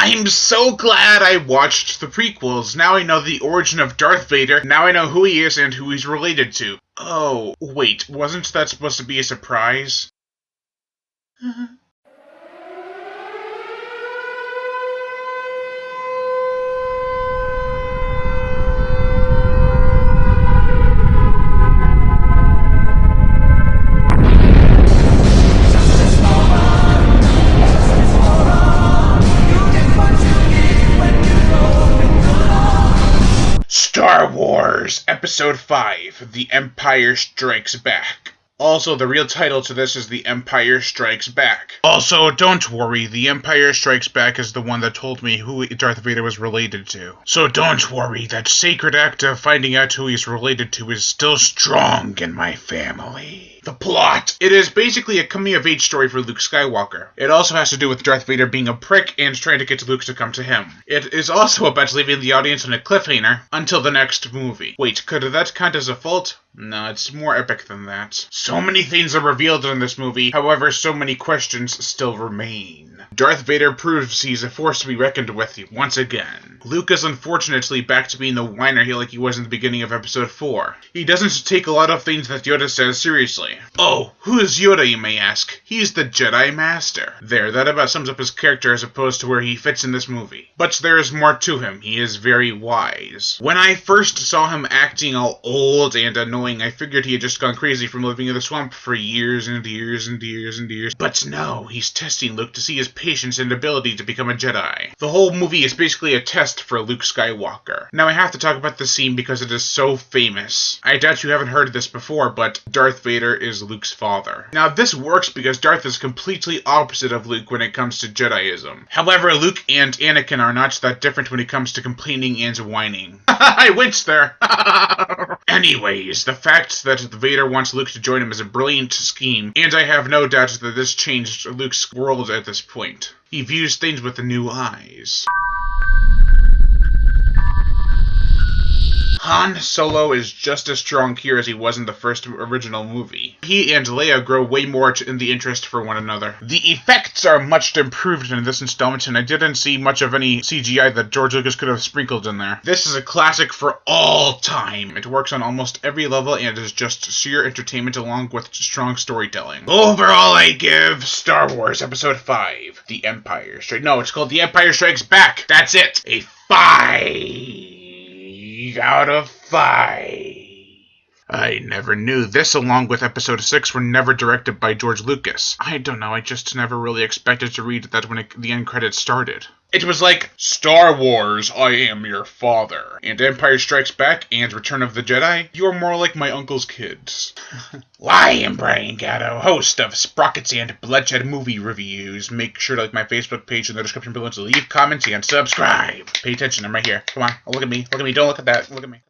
I'm so glad I watched the prequels. Now I know the origin of Darth Vader. Now I know who he is and who he's related to. Oh, wait, wasn't that supposed to be a surprise? Star Wars Episode 5, The Empire Strikes Back. Also, the real title to this is The Empire Strikes Back. Also, don't worry, The Empire Strikes Back is the one that told me who Darth Vader was related to. So don't worry, that sacred act of finding out who he's related to is still strong in my family. The plot. It is basically a coming-of-age story for Luke Skywalker. It also has to do with Darth Vader being a prick and trying to get Luke to come to him. It is also about leaving the audience on a cliffhanger until the next movie. Wait, could that count as a fault? No, it's more epic than that. So many things are revealed in this movie, however, so many questions still remain. Darth Vader proves he's a force to be reckoned with once again. Luke is unfortunately back to being the whiner like he was in the beginning of Episode 4. He doesn't take a lot of things that Yoda says seriously. Oh, who is Yoda, you may ask? He's the Jedi Master. There, that about sums up his character as opposed to where he fits in this movie. But there is more to him. He is very wise. When I first saw him acting all old and annoying, I figured he had just gone crazy from living in the swamp for years and years and years and years. But no, he's testing Luke to see his patience and ability to become a Jedi. The whole movie is basically a test for Luke Skywalker. Now I have to talk about this scene because it is so famous. I doubt you haven't heard this before, but Darth Vader is Luke's father. Now this works because Darth is completely opposite of Luke when it comes to Jediism. However, Luke and Anakin are not that different when it comes to complaining and whining. I winced there! Anyways, the fact that Vader wants Luke to join him is a brilliant scheme, and I have no doubt that this changed Luke's world at this point. He views things with new eyes. Han Solo is just as strong here as he was in the first original movie. He and Leia grow way more in the interest for one another. The effects are much improved in this installment, and I didn't see much of any CGI that George Lucas could have sprinkled in there. This is a classic for all time. It works on almost every level and is just sheer entertainment along with strong storytelling. Overall, I give Star Wars Episode 5, The Empire Strikes... No, it's called The Empire Strikes Back. That's it. A 5 out of 5. I never knew this, along with Episode 6, were never directed by George Lucas. I don't know, I just never really expected to read that when the end credits started. It was like, Star Wars, I am your father, and Empire Strikes Back and Return of the Jedi, you're more like my uncle's kids. I am Brian Gatto, host of Sprockets and Bloodshed movie reviews. Make sure to like my Facebook page in the description below to leave comments and subscribe. Pay attention, I'm right here. Come on, look at me, don't look at that, look at me.